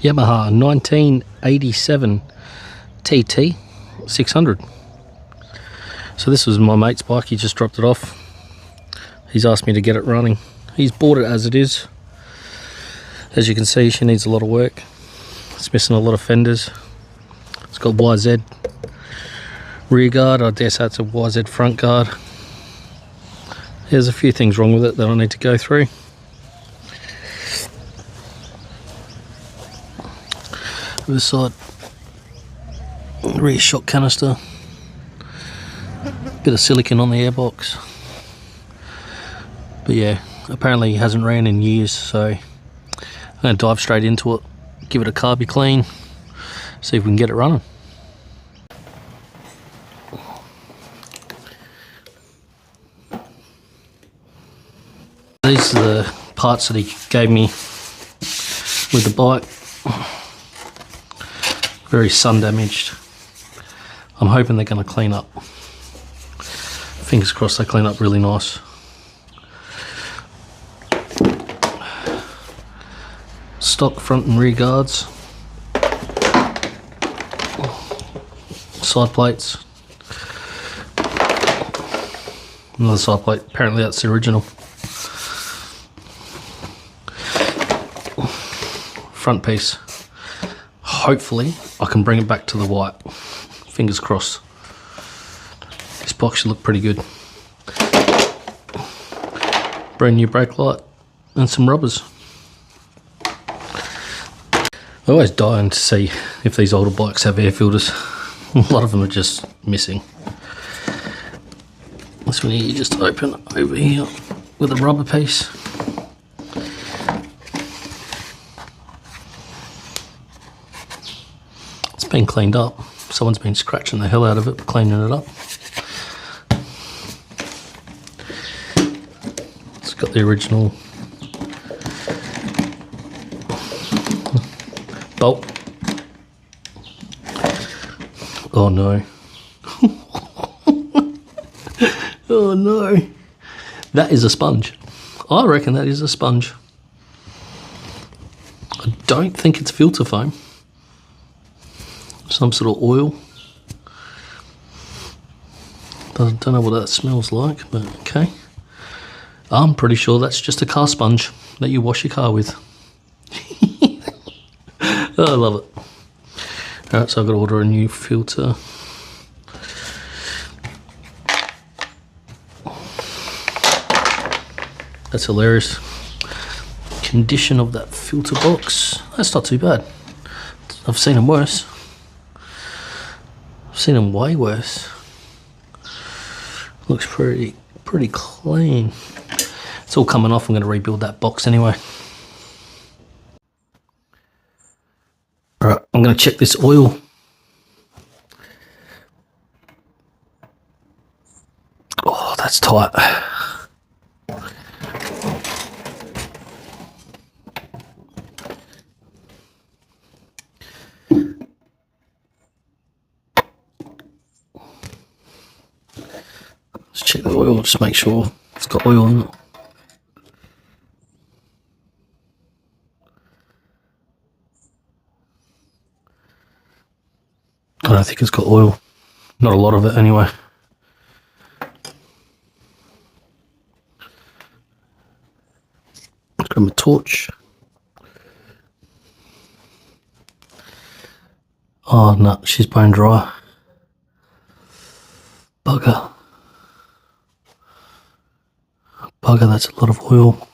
Yamaha 1987 TT600. So this was my mate's bike, he just dropped it off. He's asked me to get it running. He's bought it as it is. As you can see, she needs a lot of work. It's missing a lot of fenders. It's got YZ rear guard, I dare say it's a YZ front guard. There's a few things wrong with it that I need to go through. This side, rear shock canister, bit of silicone on the airbox, but yeah, apparently it hasn't ran in years, so I'm going to dive straight into it, give it a carby clean, see if we can get it running. These are the parts that he gave me with the bike. Very sun damaged. I'm hoping they're going to clean up. Fingers crossed they clean up really nice. Stock front and rear guards. Side plates. Another side plate, apparently that's the original. Front piece. Hopefully I can bring it back to the white. Fingers crossed. This box should look pretty good. Brand new brake light and some rubbers. I always dying to see if these older bikes have air filters. A lot of them are just missing. This one here you just open over here with a rubber piece. Been cleaned up. Someone's been scratching the hell out of it, cleaning it up. It's got the original bolt. Oh no. Oh no. That is a sponge. I reckon that is a sponge. I don't think it's filter foam. Some sort of oil. Don't know what that smells like, but okay. I'm pretty sure that's just a car sponge that you wash your car with. Oh, I love it. Alright, so I've got to order a new filter. That's hilarious. Condition of that filter box. That's not too bad. I've seen them worse. I've seen them way worse. Looks pretty clean. It's all coming off. I'm going to rebuild that box anyway. Alright, I'm going to check this oil. Oh, that's tight. Let's check the oil, just make sure it's got oil in it. I don't think it's got oil. Not a lot of it anyway. Grab my torch. Oh no, she's bone dry. Bugger. Bugger, that's a lot of oil.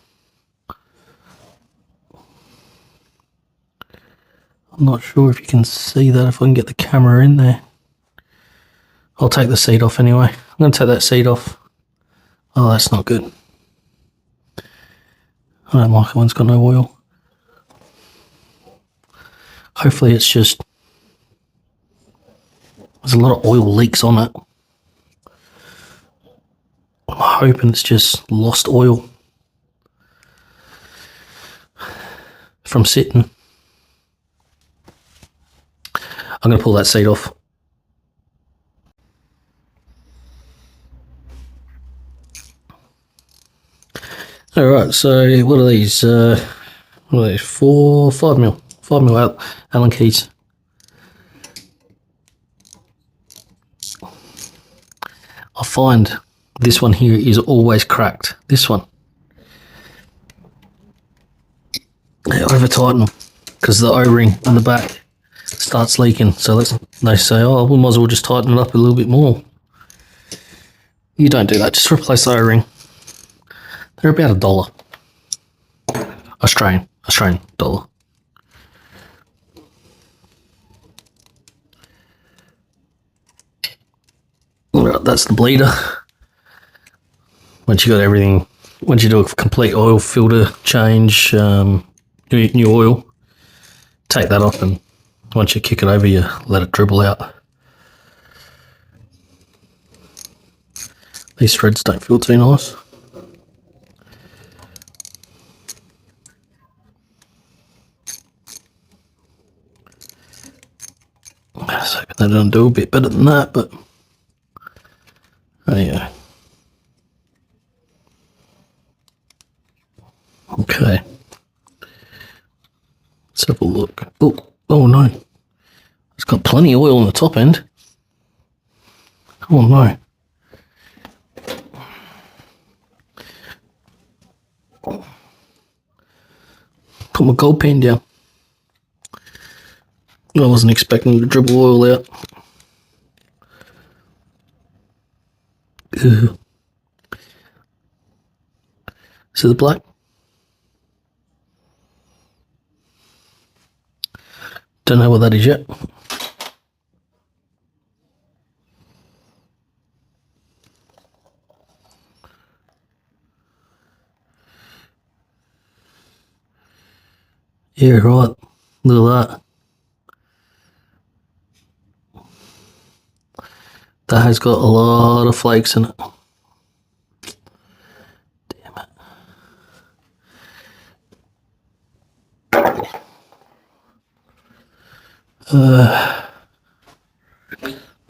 I'm not sure if you can see that, if I can get the camera in there. I'll take the seat off anyway. I'm going to take that seat off. Oh, that's not good. I don't like it when it's got no oil. Hopefully it's just... there's a lot of oil leaks on it. I'm hoping it's just lost oil from sitting. I'm going to pull that seat off. Alright, so what are these? 5 mil 5mm Allen keys. I find this one here is always cracked. This one. I over tighten them because the O-ring on the back starts leaking. So they say, oh, we might as well just tighten it up a little bit more. You don't do that. Just replace the O-ring. They're about $1. Australian dollar. Alright, that's the bleeder. Once you got everything, once you do a complete oil filter change, new oil, take that off, and once you kick it over, you let it dribble out. These threads don't feel too nice. So they don't do a bit better than that, but there you go. Okay. Let's have a look. Oh no. It's got plenty of oil on the top end. Oh no. Put my gold pen down. I wasn't expecting to dribble oil out. Ugh. See the black? Don't know what that is yet. Yeah, right. Look at that. That has got a lot of flakes in it. Damn it.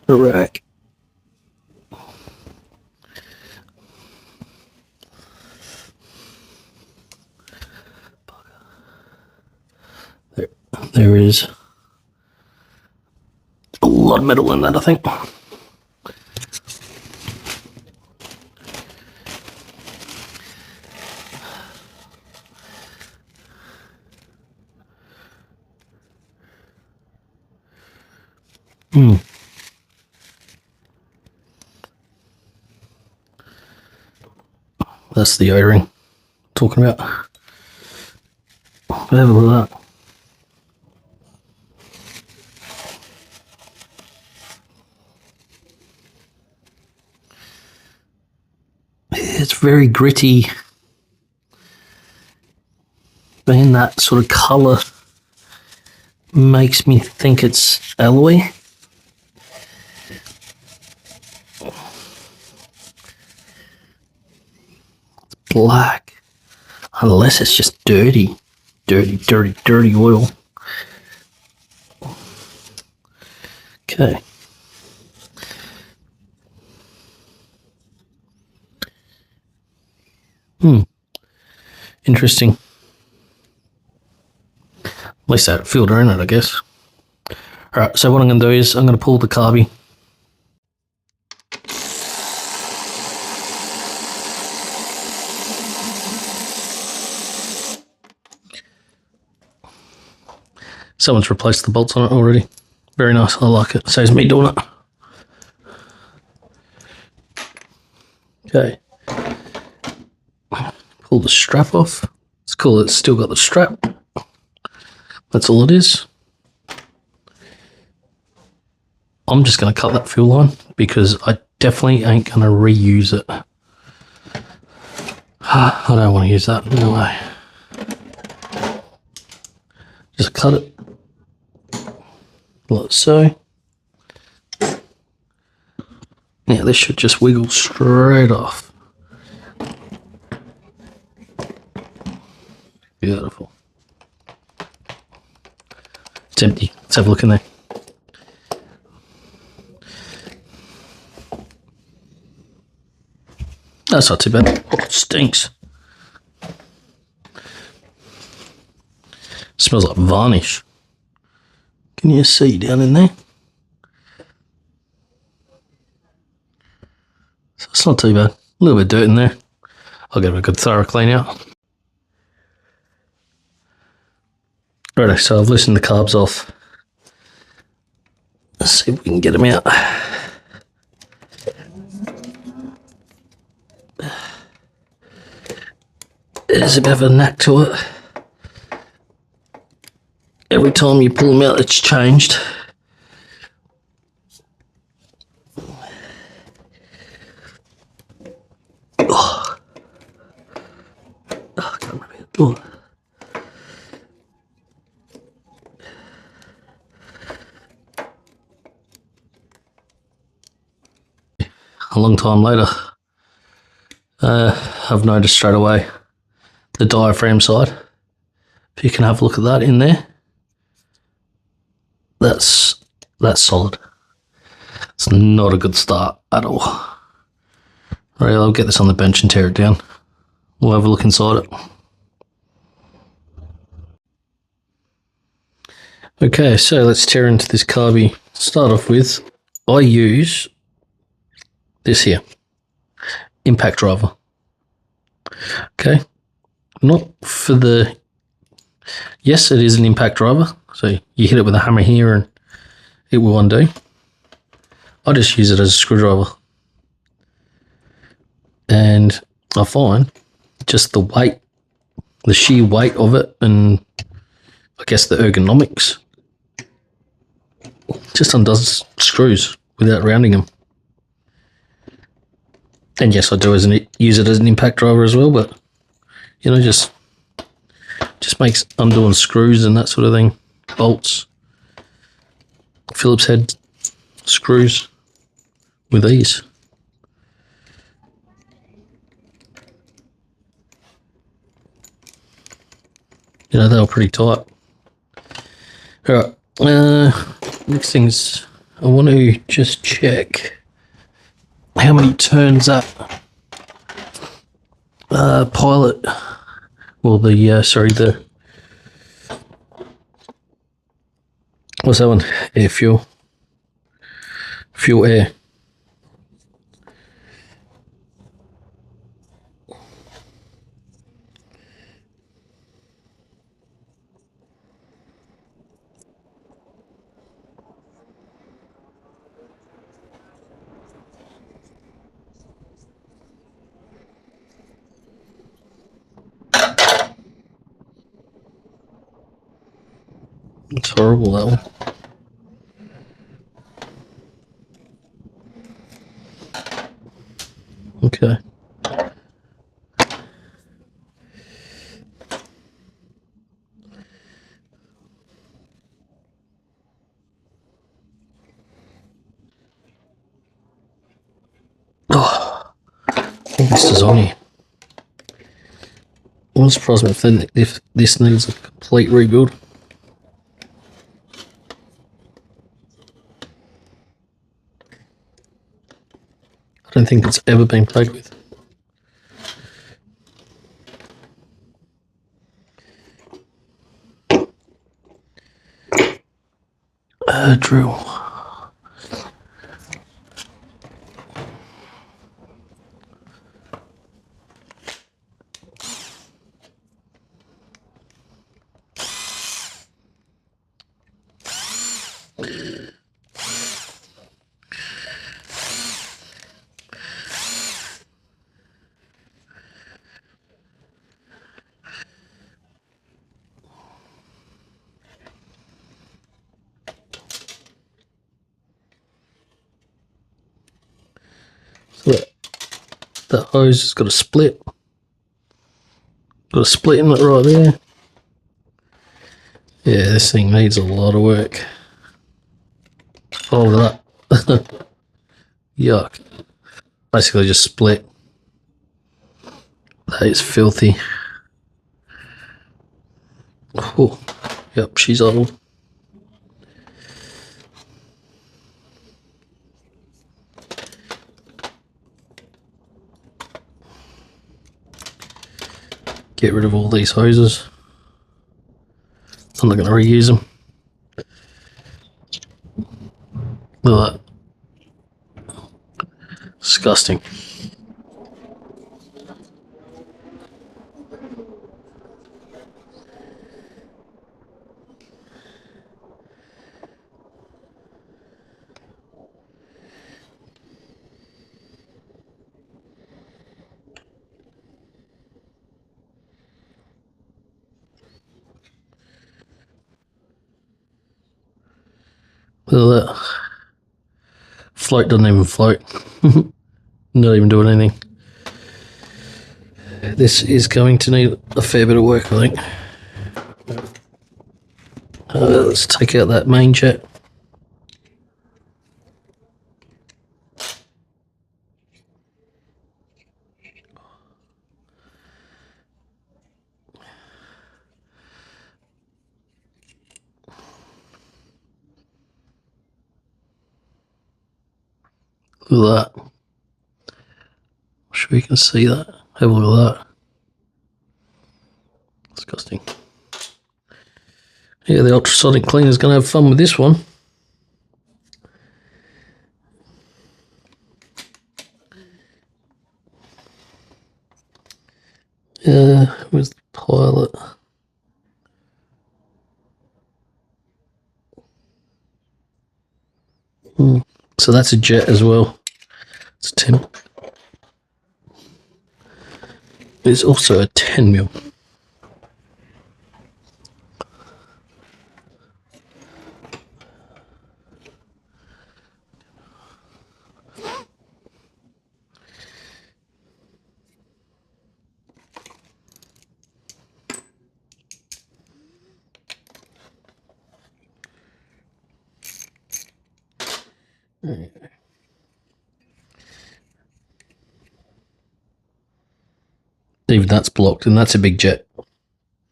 The rack. There is a lot of metal in that, I think. That's the O-ring talking about. Have a look at that. It's very gritty. And that sort of colour makes me think it's alloy. It's black. Unless it's just dirty oil. Okay. Interesting. At least that filter in it, I guess. Alright, so what I'm going to do is I'm going to pull the carby. Someone's replaced the bolts on it already. Very nice, I like it. Saves me doing it. Okay. Pull the strap off. It's cool, it's still got the strap. That's all it is. I'm just going to cut that fuel line because I definitely ain't going to reuse it. I don't want to use that, no way. Just cut it like so. Now this should just wiggle straight off. Beautiful. It's empty. Let's have a look in there. That's not too bad. Oh, it stinks. Smells like varnish. Can you see down in there? So it's not too bad. A little bit of dirt in there. I'll give it a good thorough clean out. Righto, so I've loosened the carbs off. Let's see if we can get them out. There's a bit of a knack to it. Every time you pull them out, it's changed. Oh. I can't remember how to do it. A long time later, I've noticed straight away the diaphragm side. If you can have a look at that in there, that's solid. It's not a good start at all. Right, I'll get this on the bench and tear it down. We'll have a look inside it. Okay, so let's tear into this carby. Start off with, I use this here, impact driver. Okay, not for the, yes, it is an impact driver. So you hit it with a hammer here and it will undo. I just use it as a screwdriver. And I find just the weight, the sheer weight of it, and I guess the ergonomics, just undoes screws without rounding them. And yes, I do use it as an impact driver as well, but you know, just makes undoing screws and that sort of thing, bolts, Phillips head screws with ease. You know, they were pretty tight. All right, next thing is I want to just check how many turns that pilot, well, the what's that one? Air fuel air. It's horrible, that one. Okay. Oh, this is on here. I'm not surprised if this needs a complete rebuild. I don't think it's ever been played with. Drill. So that hose has got a split. Got a split in it right there. Yeah, this thing needs a lot of work. Oh, look at that. Yuck. Basically just split. That is filthy. Oh, yep, she's old. Get rid of all these hoses. I'm not going to reuse them. Look at that. Disgusting. Look at that. Float doesn't even float. Not even doing anything. This is going to need a fair bit of work, I think. Let's take out that main jet. Look at that. I'm sure you can see that. Have a look at that. Disgusting. Yeah, the ultrasonic cleaner is going to have fun with this one. Where's the pilot? So that's a jet as well. It's a 10. It's also a 10mm. Even that's blocked, and that's a big jet.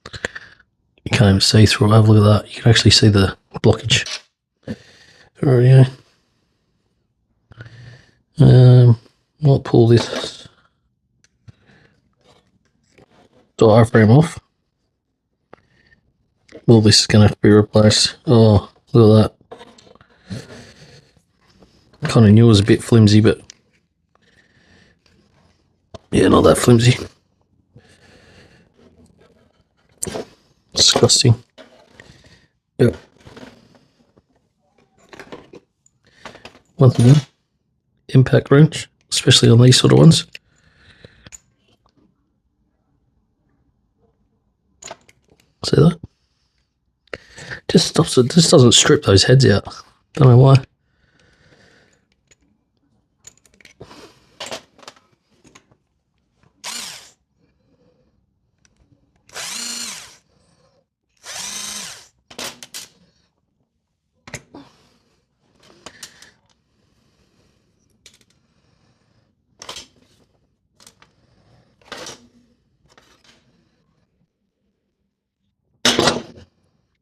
You can't even see through it. Have a look at that. You can actually see the blockage. Oh yeah. I'll pull this diaphragm off. Well, this is going to have to be replaced. Oh, look at that. Kind of knew it was a bit flimsy, but yeah, not that flimsy. Disgusting. Yep. Once again, impact wrench, especially on these sort of ones. See that? Just stops it. Just doesn't strip those heads out. Don't know why.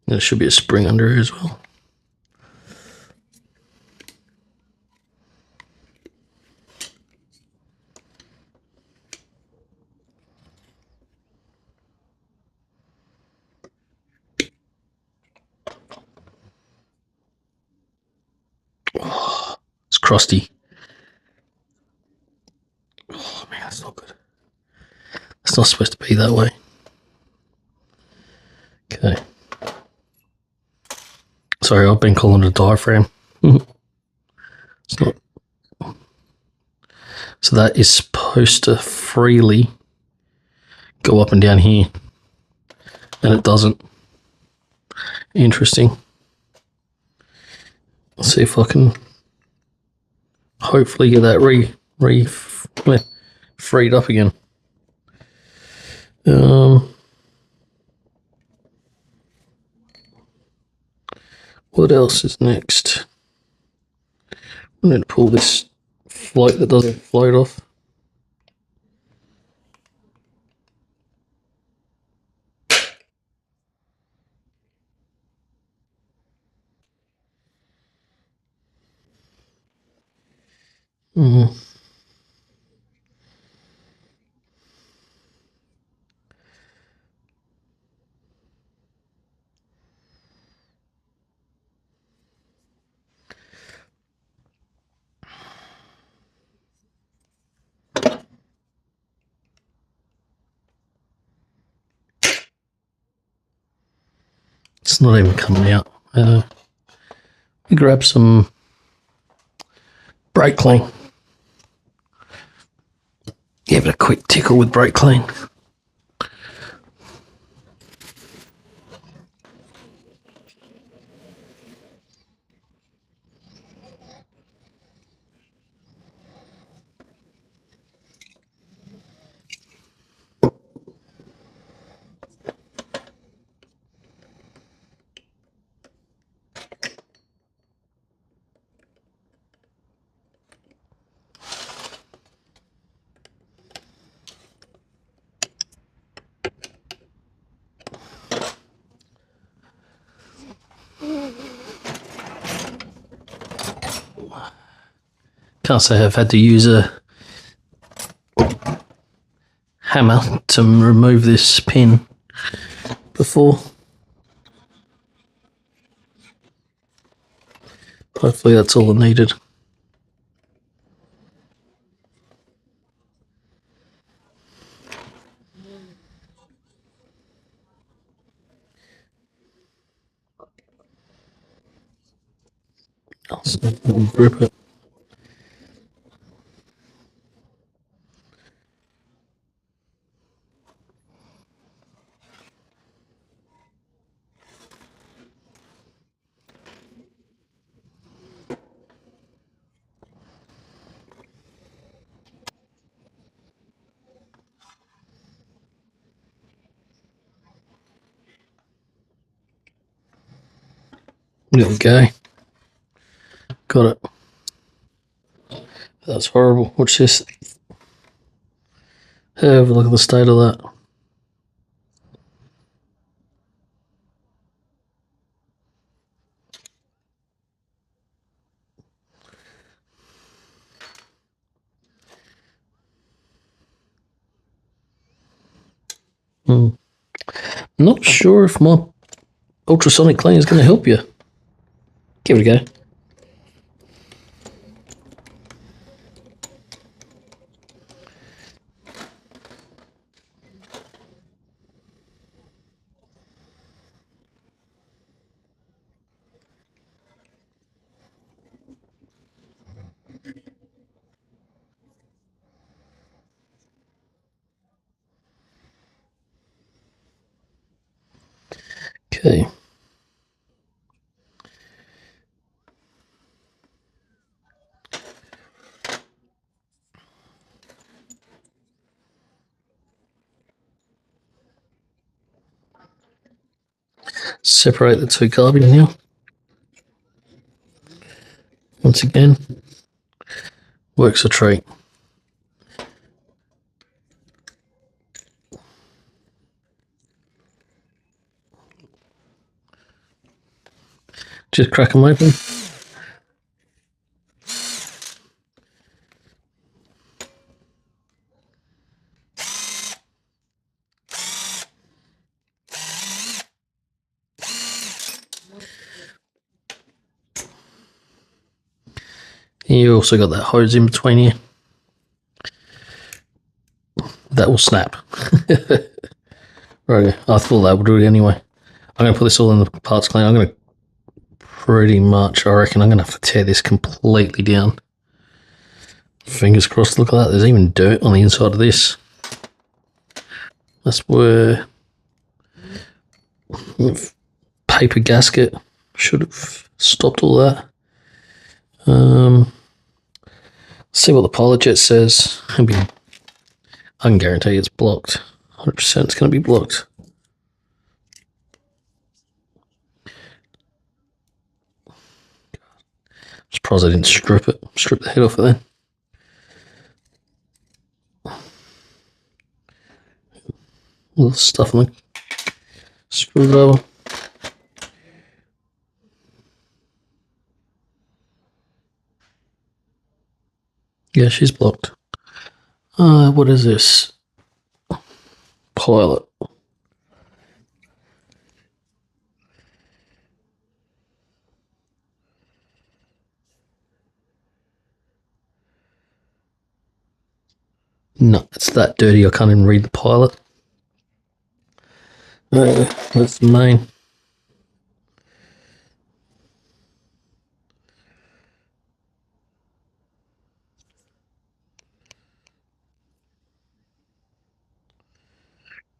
There should be a spring under here as well. Oh, it's crusty. Oh man, that's not good. It's not supposed to be that way. Okay. Sorry, I've been calling it a diaphragm. It's not. So that is supposed to freely go up and down here, and it doesn't. Interesting. Let's see if I can hopefully get that freed up again. What else is next? I'm going to pull this float that doesn't float off. It's not even coming out. We grab some brake clean. Give it a quick tickle with brake clean. Can't say I've had to use a hammer to remove this pin before. Hopefully that's all I needed. I'll grip it. There we go. Got it. That's horrible. Watch this. Have a look at the state of that. Not sure if my ultrasonic clean is going to help you. Give it a go. Okay. Separate the two carby now. Once again, works a treat. Just crack them open. You also got that hose in between here. That will snap. Right, I thought that would do it anyway. I'm going to put this all in the parts clean. I'm going to pretty much, I reckon I'm going to have to tear this completely down. Fingers crossed, look at that. There's even dirt on the inside of this. That's where paper gasket should have stopped all that. See what the pilot jet says. I can guarantee it's blocked. 100% it's going to be blocked. Surprised I didn't strip the head off it then. Little stuff on the screwdriver. Yeah, she's blocked. What is this? Pilot. No, it's that dirty I can't even read the pilot. That's the main.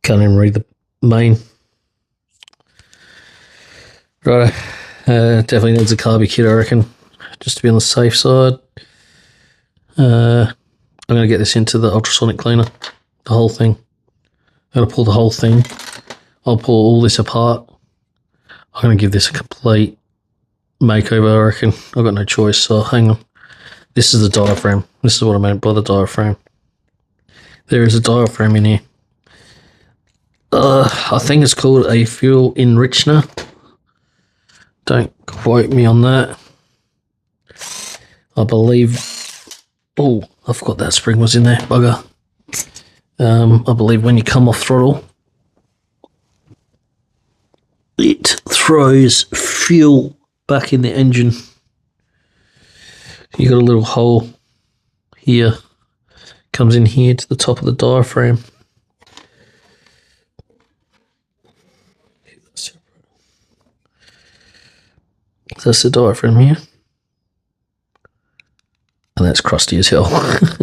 Can't even read the main. Right, definitely needs a carby kit, I reckon, just to be on the safe side. I'm going to get this into the ultrasonic cleaner, the whole thing. I'm going to pull the whole thing. I'll pull all this apart. I'm going to give this a complete makeover, I reckon. I've got no choice, so hang on. This is the diaphragm. This is what I meant by the diaphragm. There is a diaphragm in here. I think it's called a fuel enrichener. Don't quote me on that. I believe... Oh, I forgot that spring was in there, bugger. I believe when you come off throttle, it throws fuel back in the engine. You got a little hole here, comes in here to the top of the diaphragm. So that's the diaphragm here. And that's crusty as hell. I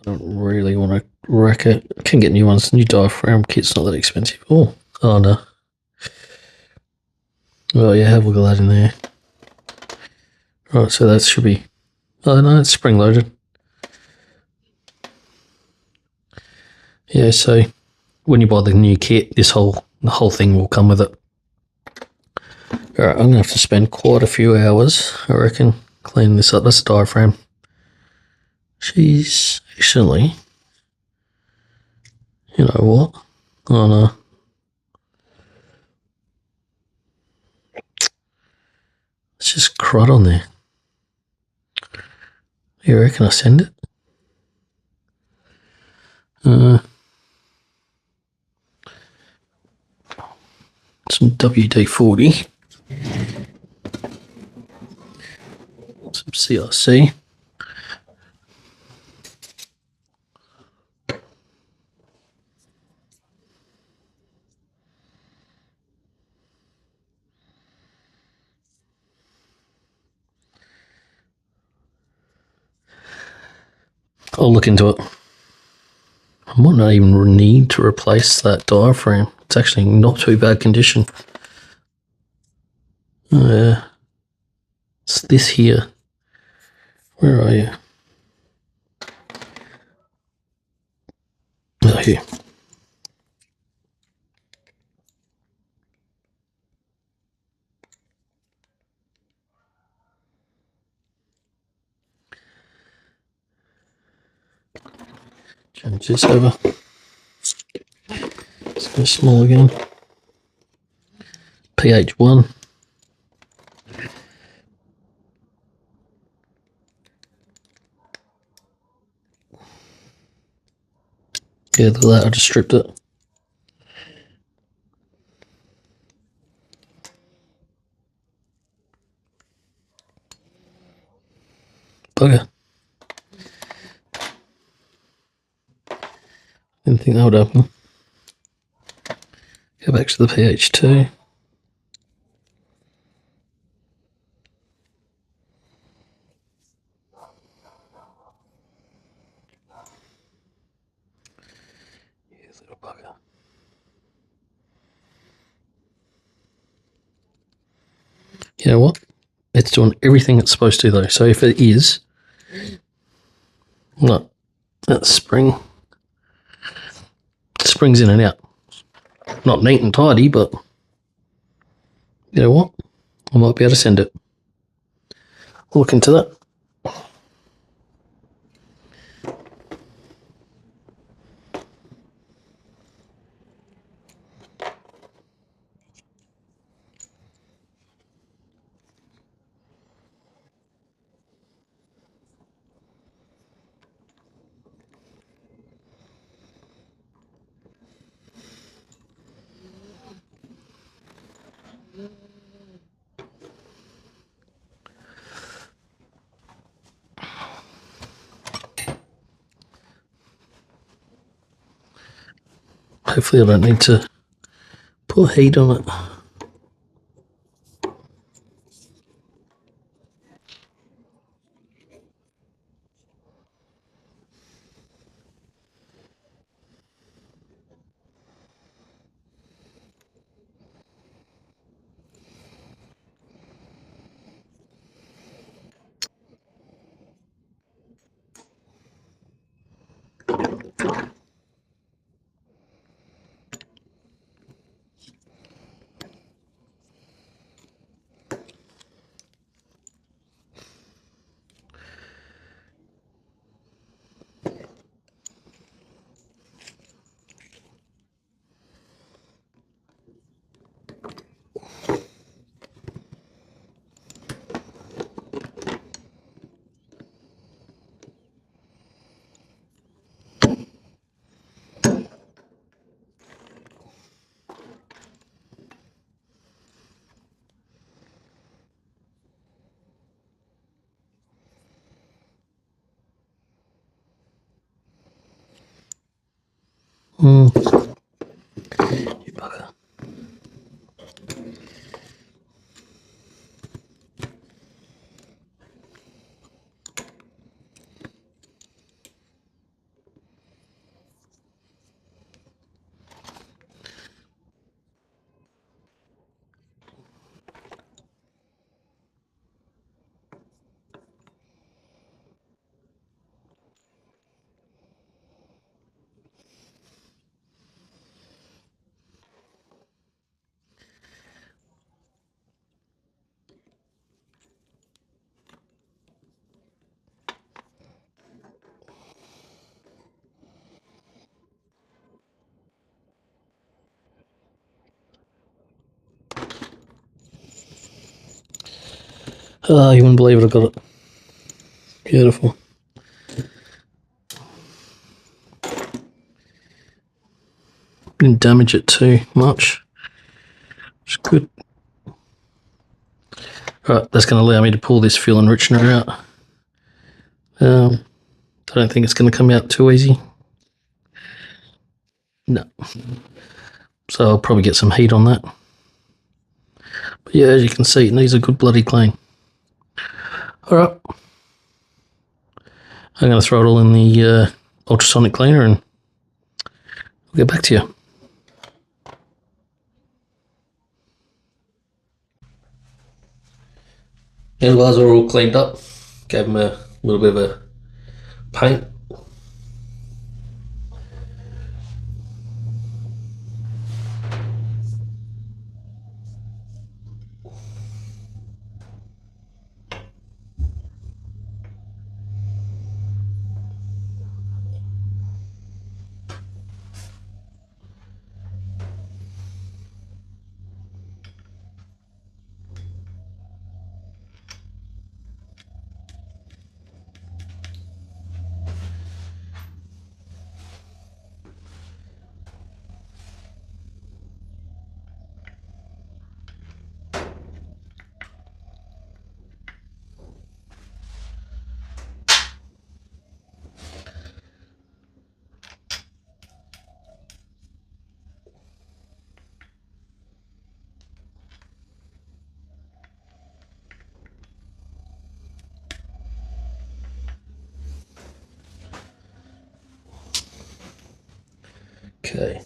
don't really want to wreck it. I can get new ones. New diaphragm kit's not that expensive. Oh no. Oh yeah, have a look at that in there. Right, so that should be... Oh no, it's spring loaded. Yeah, so when you buy the new kit, the whole thing will come with it. Alright, I'm going to have to spend quite a few hours, I reckon, cleaning this up. That's the diaphragm. She's actually... You know what? Oh no. It's just crud on there. You reckon I send it? Some WD-40. Some CRC. I'll look into it. I might not even need to replace that diaphragm. It's actually not too bad condition. It's this here. Where are you? Oh, here. Change this over. Let's go small again. pH 1. Yeah, look at that, I just stripped it. Bugger. Didn't think that would happen. Go back to the pH 2. Little bugger. You know what? It's doing everything it's supposed to though. So if it is, look, that spring's in and out. Not neat and tidy, but you know what? I might be able to send it. I'll look into that. Hopefully I don't need to put heat on it. You bugger. Oh, you wouldn't believe it, I got it. Beautiful. Didn't damage it too much. It's good. Right, that's going to allow me to pull this fuel enrichener out. I don't think it's going to come out too easy. No. So I'll probably get some heat on that. But yeah, as you can see, it needs a good bloody clean. Alright. I'm going to throw it all in the ultrasonic cleaner and we'll get back to you. Handlebars are all cleaned up. Gave them a little bit of a paint. Okay.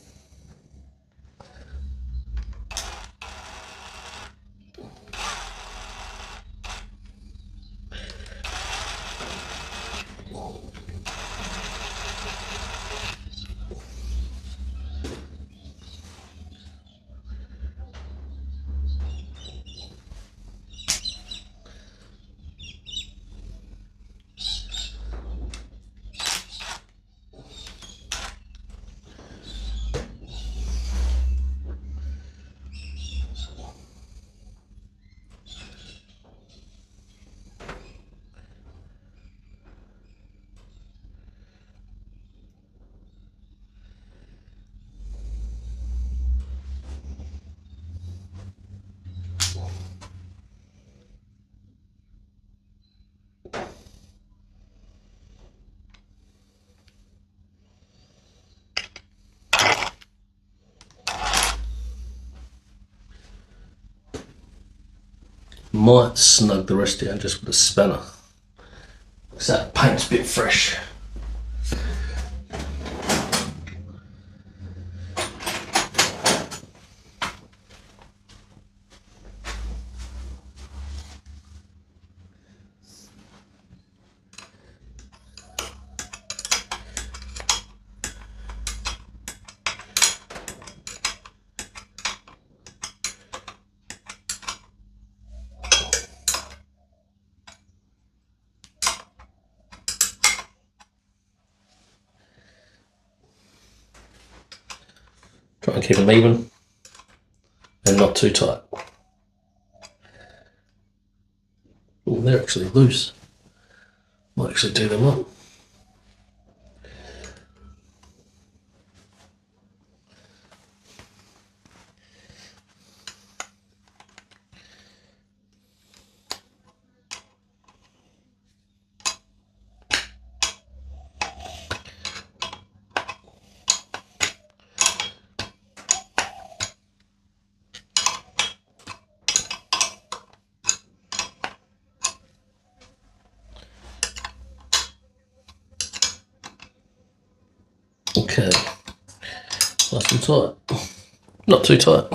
Might snug the rest down just with a spanner, because that paint's a bit fresh. Try and keep them even and not too tight. Oh, they're actually loose. Might actually do them up. Okay, nice and tight. Not too tight.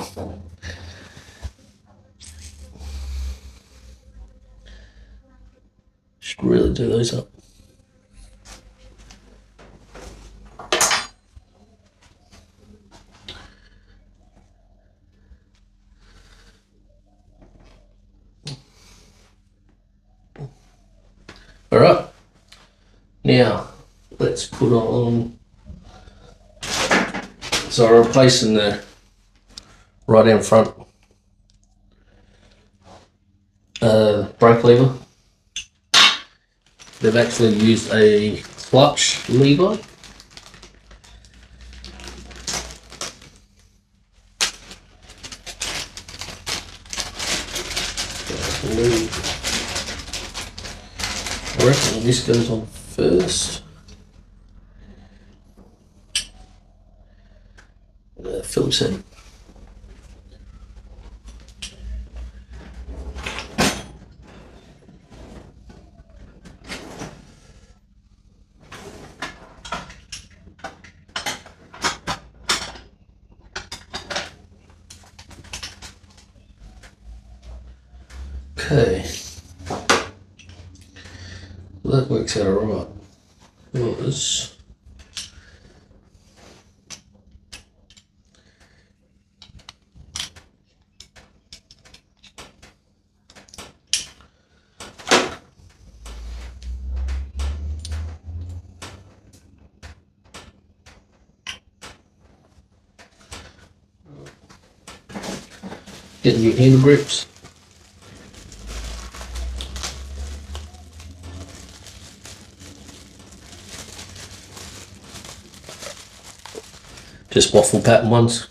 Should really do those up. All right, now let's put on. So I'm replacing the right hand front brake lever. They've actually used a clutch lever. I reckon this goes on first. Phillips head. Okay, that works out alright. Was getting your handle grips. Just waffle pattern ones.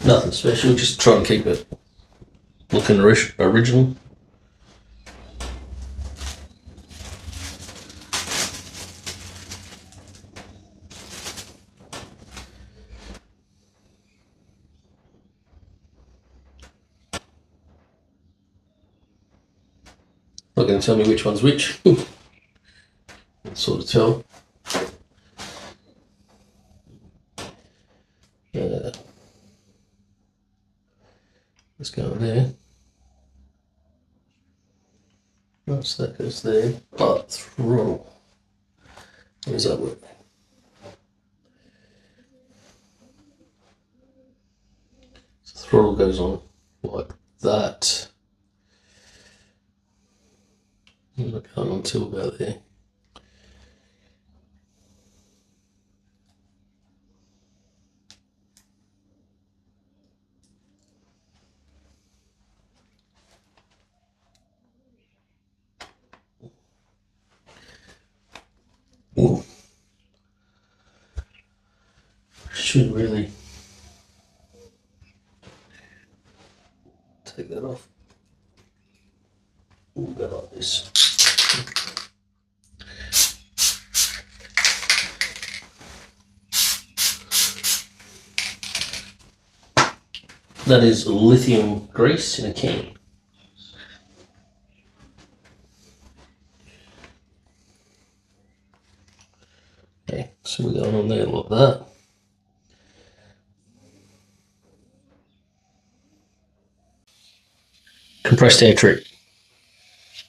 Nothing special, just try and keep it looking original. Not going to tell me which one's which. Sort of tell. Let's go there. Once that goes there, but throttle. How does that work? So throttle goes on like that. I'm not going on till about there. Ooh. Should really take that off. We'll go like this. That is lithium grease in a can. Okay, so we're going on there like that. Compressed air trick.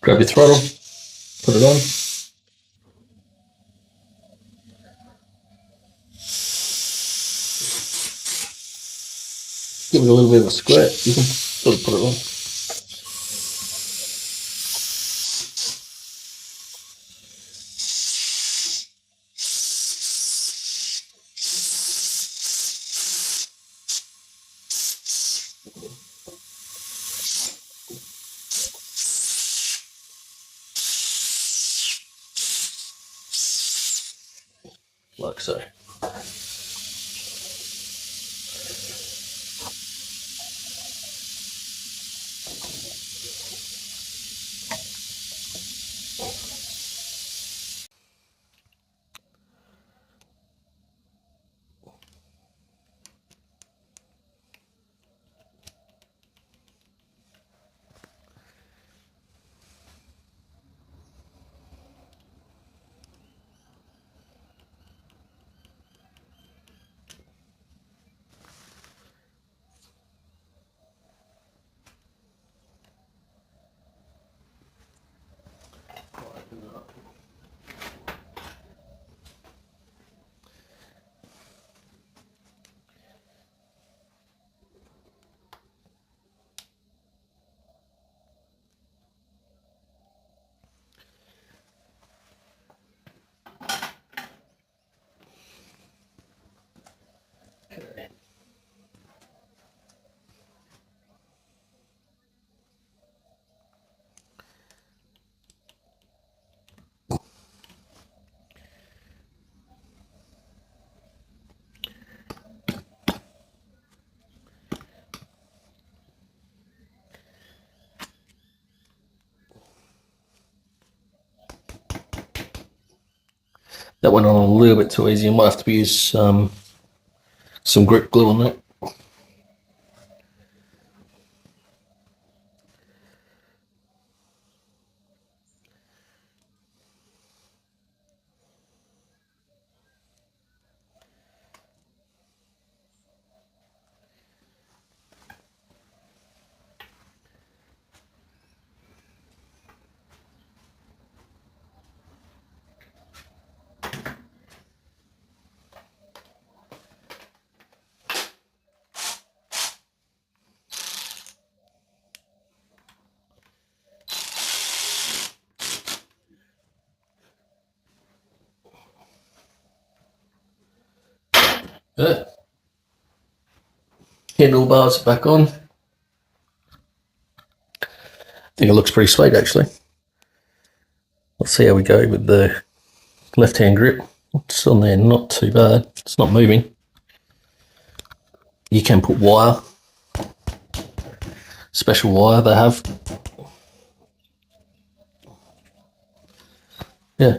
Grab your throttle, put it on. Give it a little bit of a squirt. You can sort of put it on. like so. That went on a little bit too easy. I might have to use some grip glue on that. Yeah. Handlebars back on. I think it looks pretty sweet actually. Let's see how we go with the left hand grip. It's on there, not too bad. It's not moving. You can put wire, special wire they have. Yeah,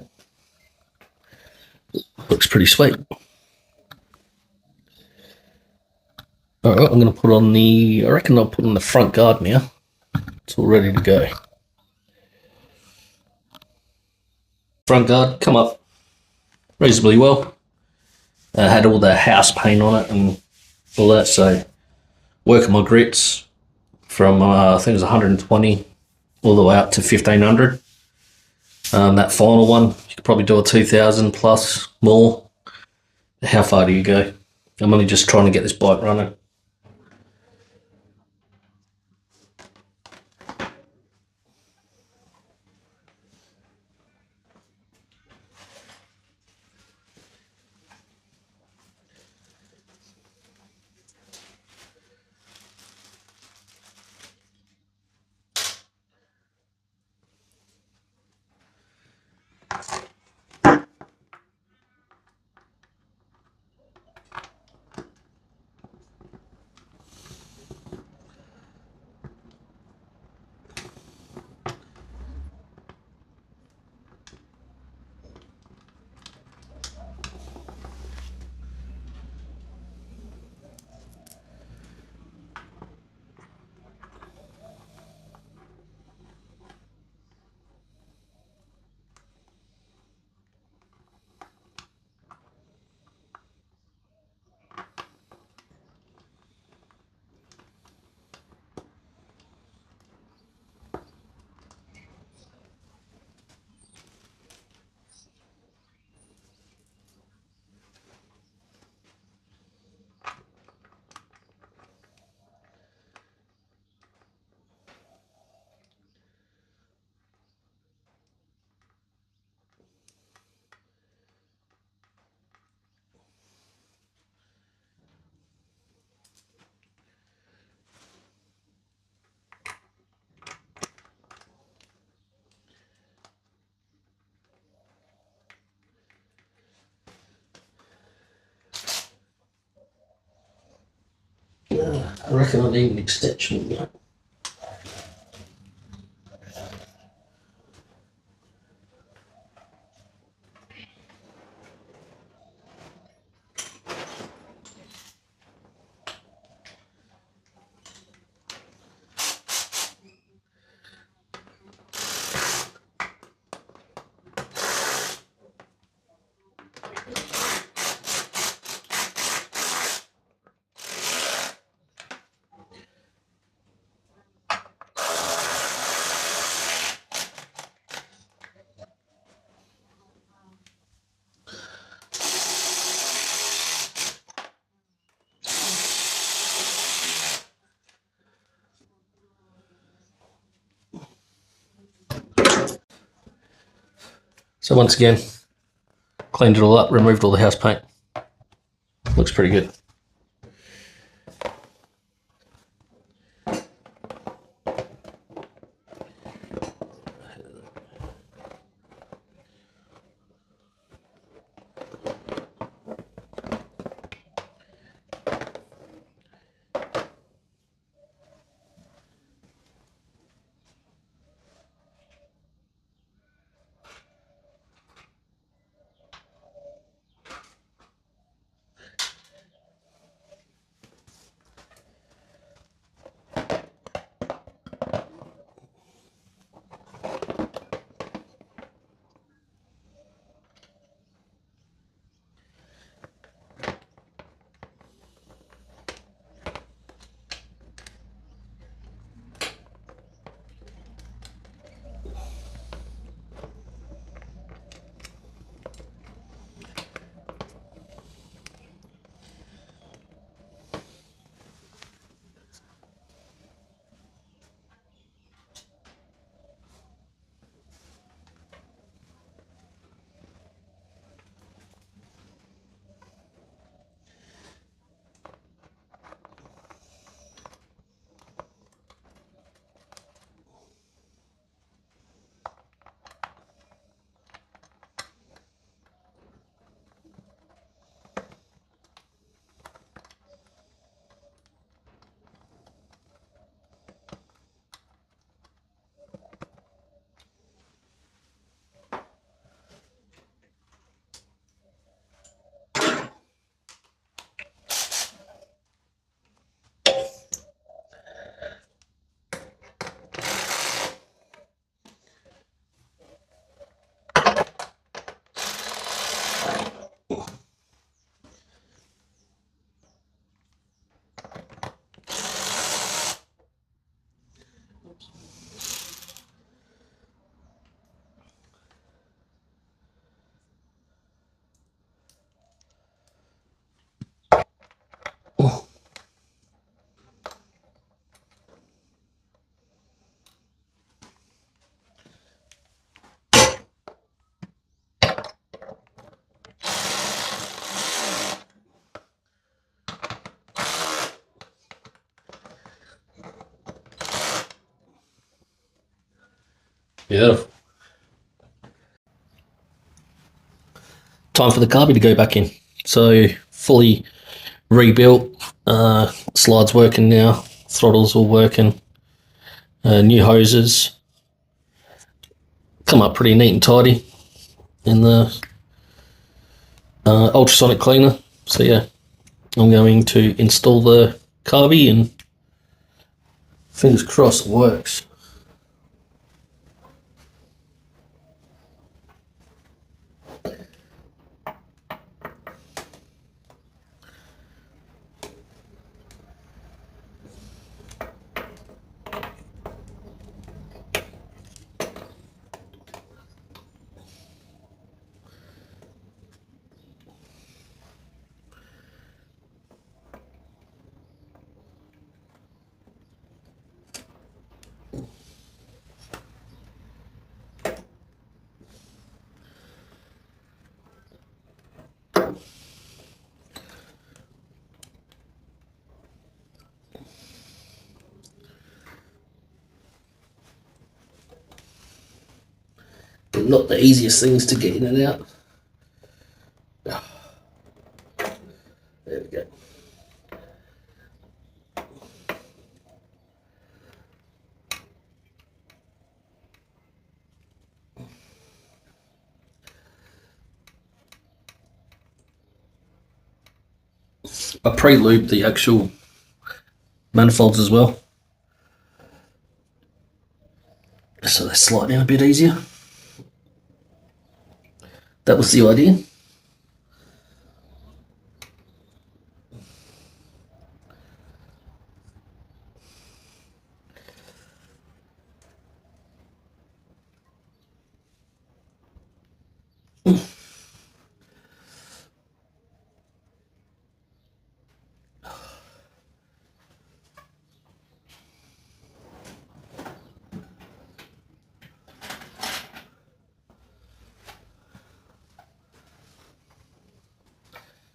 looks pretty sweet. All right, I'm going to put on I reckon I'll put on the front guard now. It's all ready to go. Front guard come up reasonably well. Had all the house paint on it and all that, so working my grits from I think it was 120 all the way up to 1500. That final one, you could probably do a 2000 plus more. How far do you go? I'm only just trying to get this bike running. I reckon I need an extension now. So once again, cleaned it all up, removed all the house paint. Looks pretty good. Beautiful. Time for the carby to go back in. So fully rebuilt, slides working now, throttles all working, new hoses, come up pretty neat and tidy in the ultrasonic cleaner. So yeah, I'm going to install the carby and fingers crossed it works. Not the easiest things to get in and out. There we go. I pre-lube the actual manifolds as well, so they slide in a bit easier. That was the idea.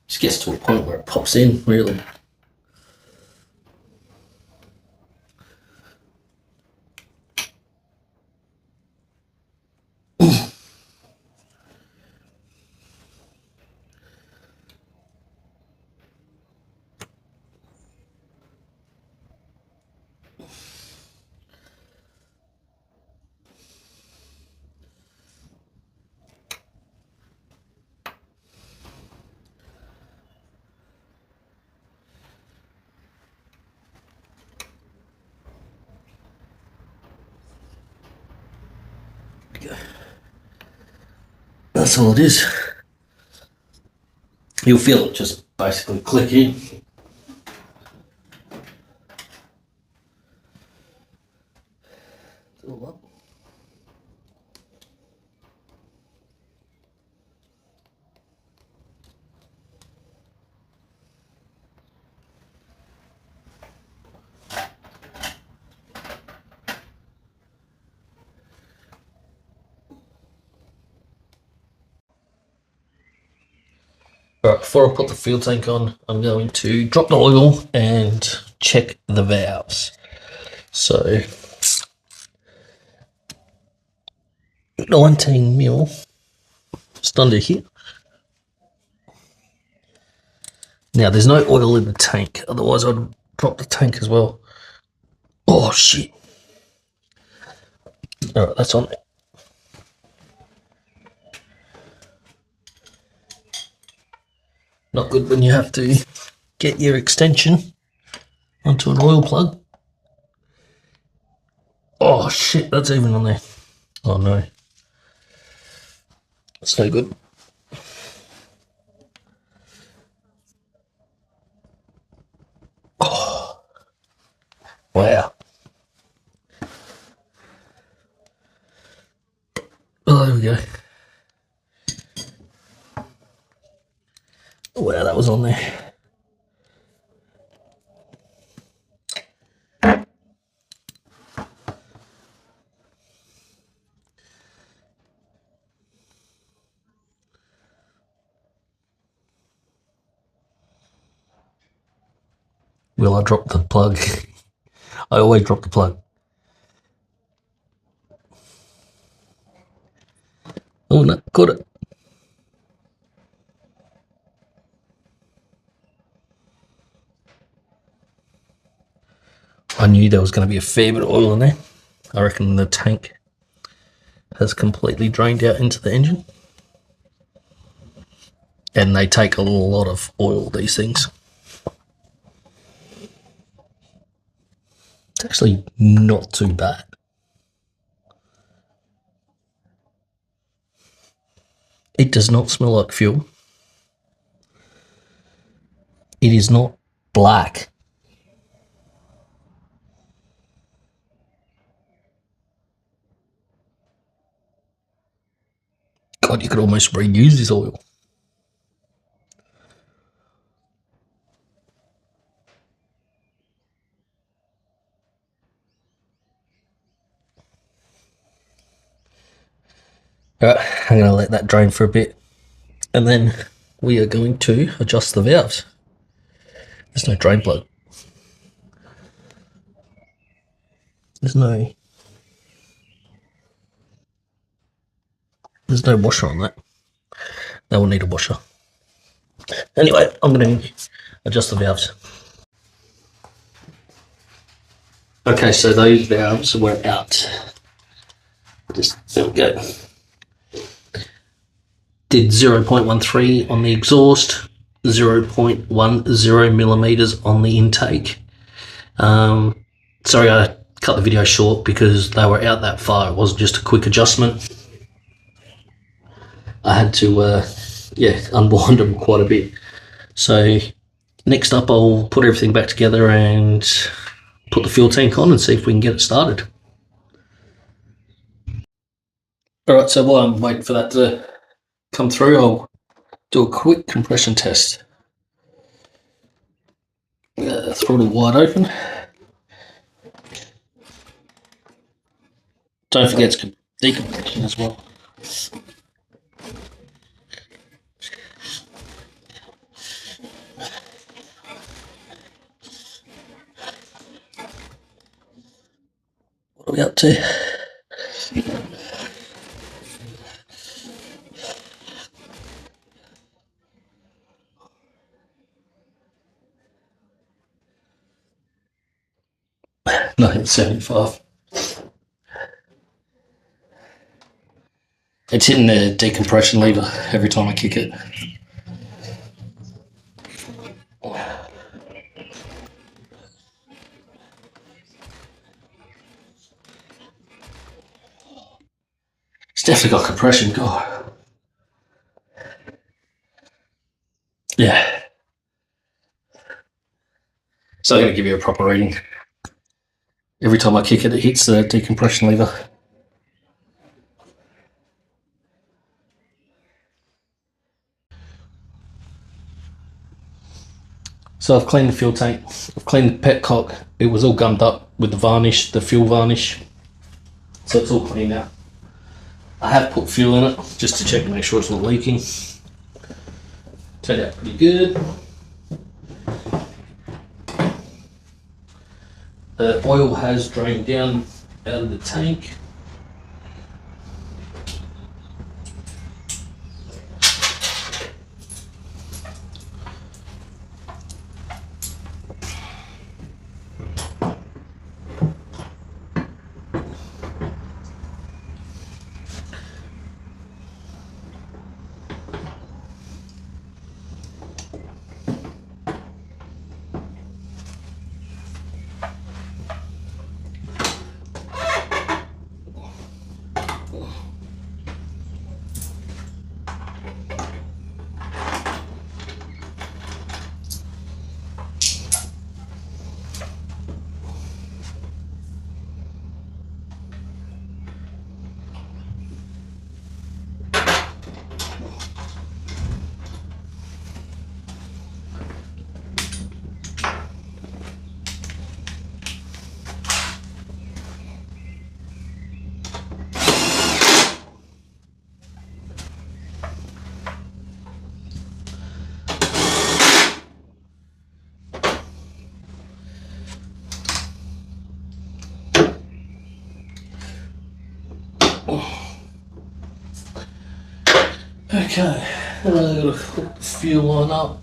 Just gets to a point where it pops in, really. That's all it is. You'll feel it just basically click in. All up. Alright, before I put the fuel tank on, I'm going to drop the oil and check the valves. So, 19 mil, just under here. Now, there's no oil in the tank, otherwise I'd drop the tank as well. Oh shit. Alright, that's on there. Not good when you have to get your extension onto an oil plug. Oh shit, that's even on there. Oh no. That's no good. Oh. Wow. Oh, there we go. Wow, that was on there. Will I drop the plug? I always drop the plug. Oh no, got it. I knew there was going to be a fair bit of oil in there. I reckon the tank has completely drained out into the engine. And they take a lot of oil, these things. It's actually not too bad. It does not smell like fuel. It is not black. God, you could almost reuse this oil. Alright, I'm going to let that drain for a bit. And then we are going to adjust the valves. There's no drain plug. There's no washer on that. That will need a washer. Anyway, I'm going to adjust the valves. Okay, so those valves were out. There we go. Did 0.13 on the exhaust, 0.10 millimeters on the intake. Sorry, I cut the video short because they were out that far. It wasn't just a quick adjustment. I had to unwind them quite a bit. So next up, I'll put everything back together and put the fuel tank on and see if we can get it started. Alright, so while I'm waiting for that to come through, I'll do a quick compression test. Throttle wide open. Don't forget it's decompression as well. What are we up to? Nothing 75. It's hitting the decompression lever every time I kick it. It's definitely got compression, God. Yeah. So I'm going to give you a proper reading. Every time I kick it, it hits the decompression lever. So I've cleaned the fuel tank, I've cleaned the petcock. It was all gummed up with the varnish, the fuel varnish. So it's all clean now. I have put fuel in it just to check and make sure it's not leaking. Turned out pretty good. The oil has drained down out of the tank. Okay, I've got to hook the fuel line up.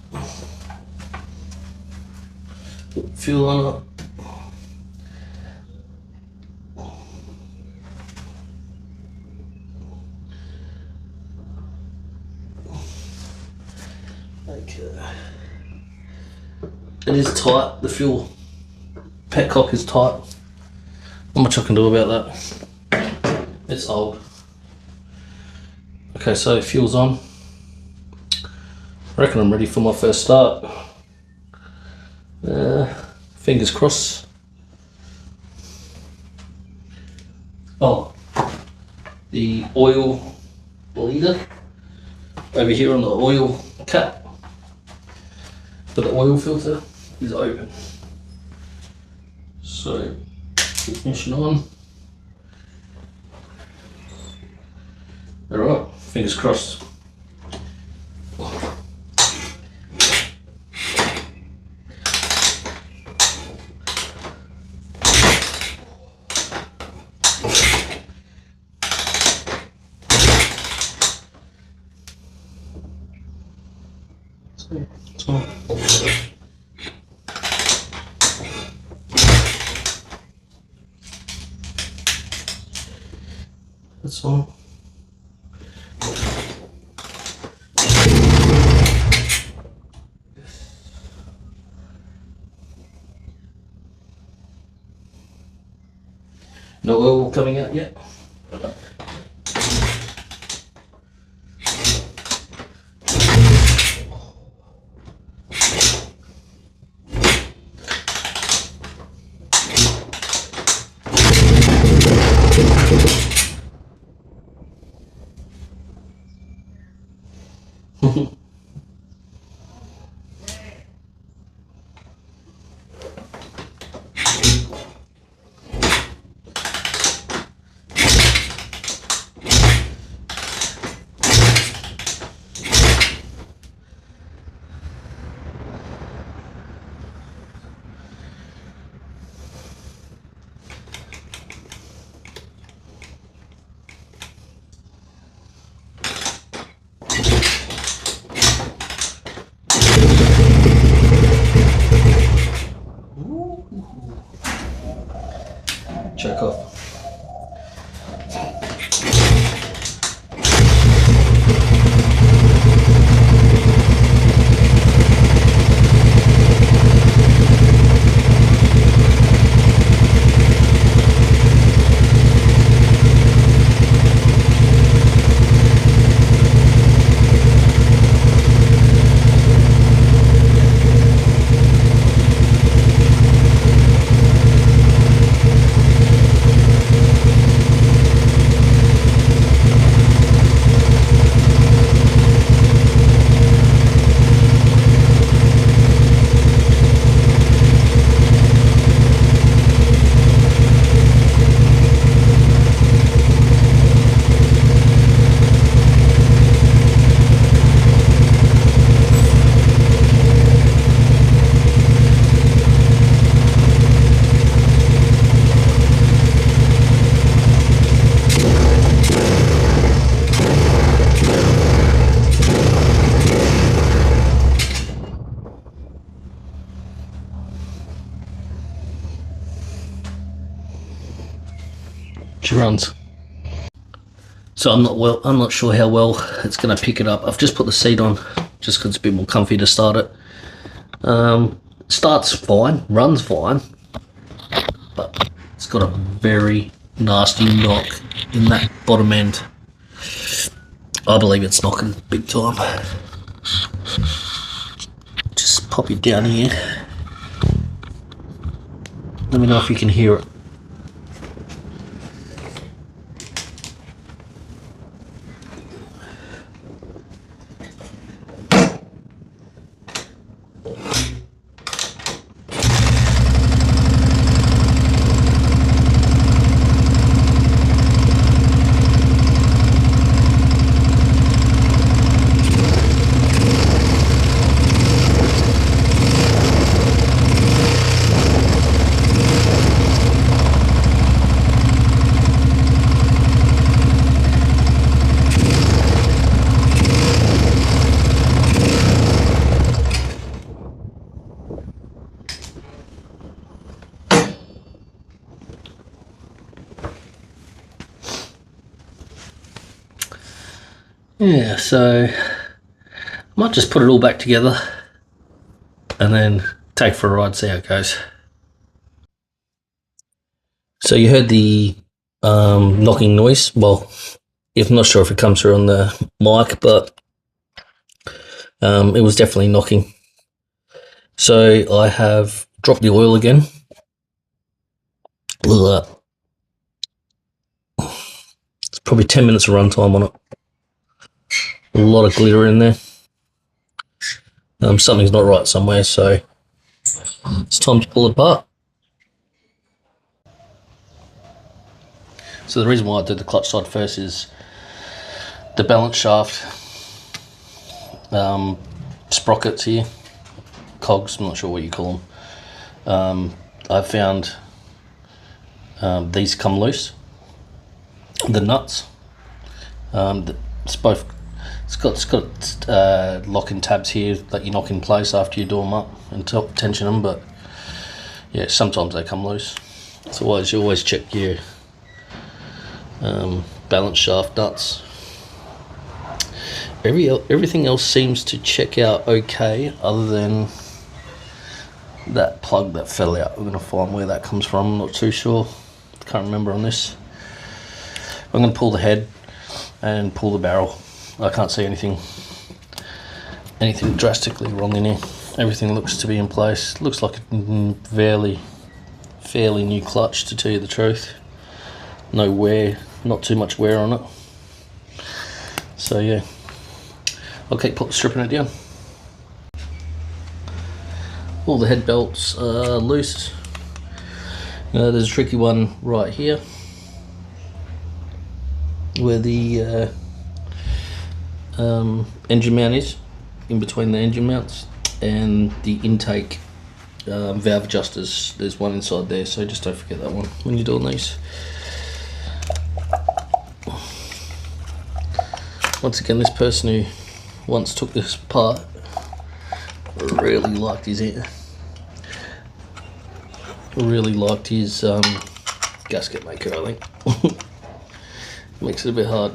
Hook the fuel line up. Okay. It is tight, the fuel petcock is tight. Not much I can do about that. It's old. Okay, so fuel's on. I reckon I'm ready for my first start. Fingers crossed. Oh, the oil bleeder over here on the oil cap for the oil filter is open. So, ignition on. Alright, fingers crossed. That's all. No oil coming out yet. Check off. She runs. So I'm not sure how well it's going to pick it up. I've just put the seat on just because it's a bit more comfy to start it. Starts fine, runs fine, but it's got a very nasty knock in that bottom end. I believe it's knocking big time. Just pop it down here. Let me know if you can hear it. Yeah, so I might just put it all back together and then take for a ride, see how it goes. So you heard the knocking noise. Well, I'm not sure if it comes through on the mic, but it was definitely knocking. So I have dropped the oil again. Look at that. It's probably 10 minutes of runtime on it. A lot of glitter in there. Something's not right somewhere, so it's time to pull it apart. So the reason why I did the clutch side first is the balance shaft sprockets here, cogs, I'm not sure what you call them. I found these come loose, the nuts. It's got locking tabs here that you knock in place after you do them up and tension them, but yeah, sometimes they come loose. So you always check your balance shaft nuts. Everything else seems to check out okay, other than that plug that fell out. We're going to find where that comes from. I'm not too sure. Can't remember on this. I'm going to pull the head and pull the barrel. I can't see anything drastically wrong in here. Everything looks to be in place. Looks like a fairly new clutch, to tell you the truth. No wear, not too much wear on it. So yeah, I'll keep stripping it down. All the head belts are loose. There's a tricky one right here where the engine mount is, in between the engine mounts and the intake valve adjusters. There's one inside there, so just don't forget that one when you're doing these. Once again, this person who once took this apart really liked his gasket maker, I think. Makes it a bit hard.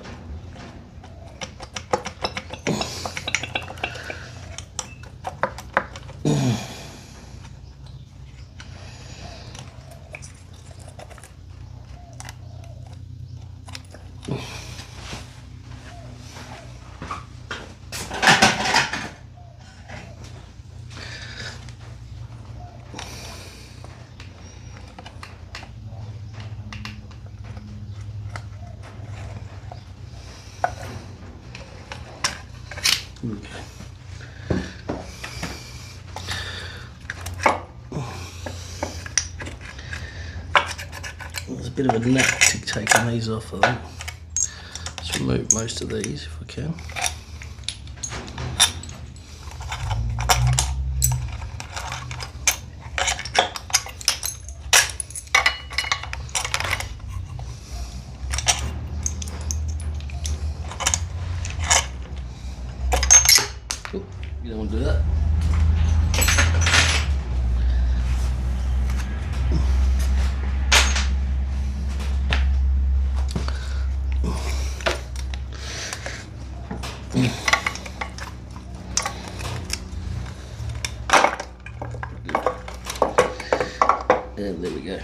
There's a bit of a knack to taking these off, I think. Let's remove most of these if I can. Ooh, you don't want to do that. And there we go.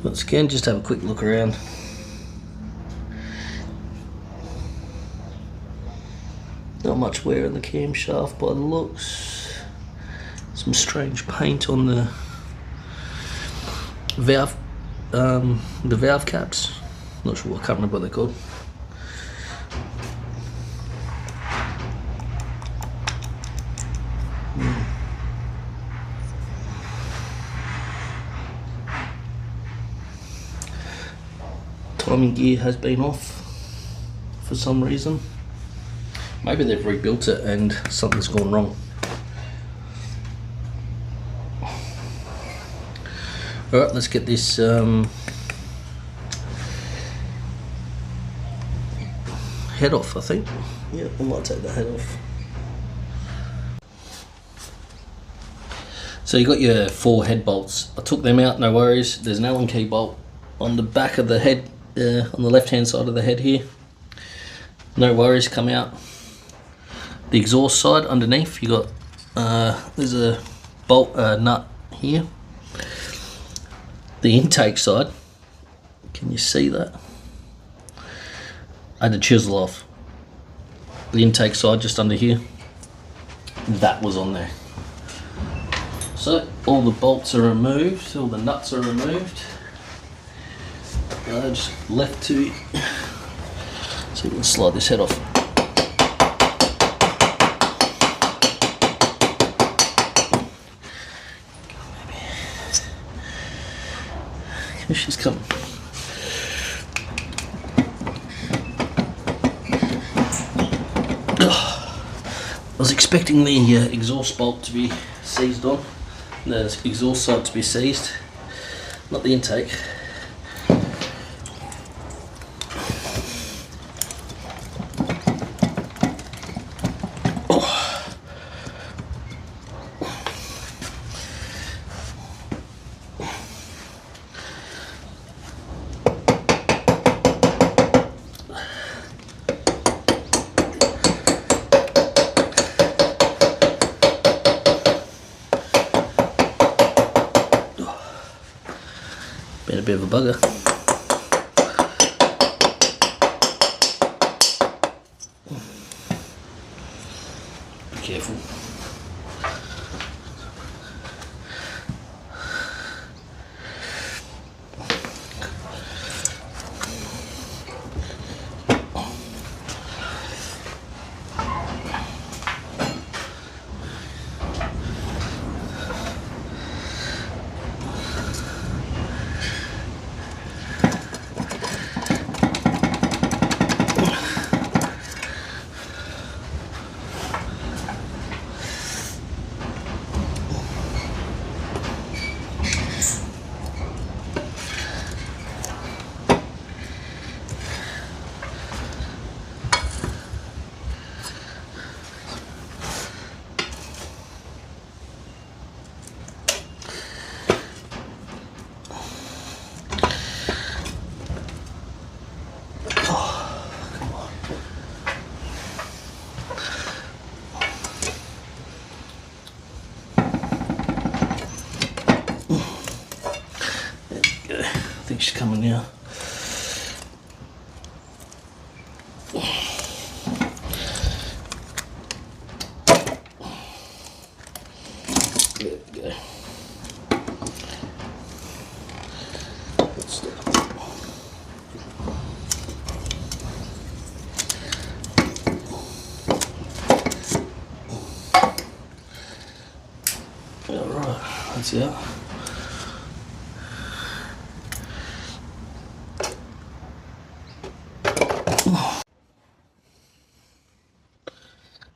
Once again, just have a quick look around. Not much wear in the camshaft by the looks. Some strange paint on the valve caps. Not sure, I can't remember what they're called. Timing gear has been off for some reason. Maybe they've rebuilt it and something's gone wrong. Alright, let's get this head off, I think. Yeah, I might take the head off. So you got your 4 head bolts. I took them out, no worries. There's an Allen key bolt on the back of the head, on the left hand side of the head here. No worries, come out. The exhaust side underneath, you got there's a bolt nut here. The intake side, can you see that? I had to chisel off the intake side just under here. That was on there. So all the bolts are removed, all the nuts are removed. Just left to, so we can slide this head off. Here she's coming. I was expecting the exhaust bolt to be seized on, the exhaust side to be seized, not the intake. Been a bit of a bugger. Be careful. I think she's coming now. There we go. Alright, that's it.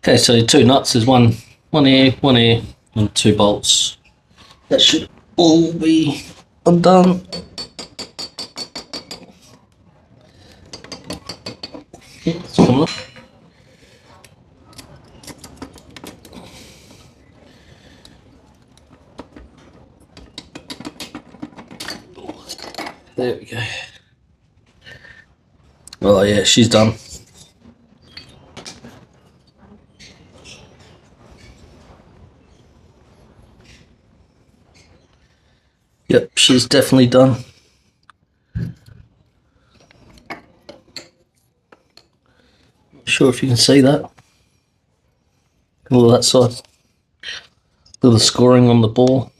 Okay, so 2 nuts, there's one here, and 2 bolts. That should all be undone. Yeah, it's coming off. There we go. Oh yeah, she's done. Yep, she's definitely done. Not sure if you can see that. All that side. Little scoring on the ball.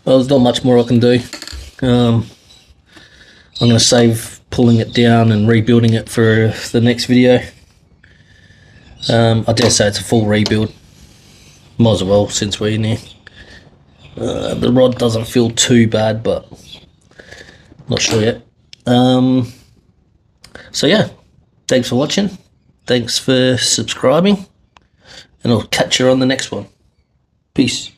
Well, there's not much more I can do. I'm going to save pulling it down and rebuilding it for the next video. I dare say it's a full rebuild. Might as well, since we're in here. The rod doesn't feel too bad, but not sure yet. So yeah, thanks for watching. Thanks for subscribing, and I'll catch you on the next one. Peace.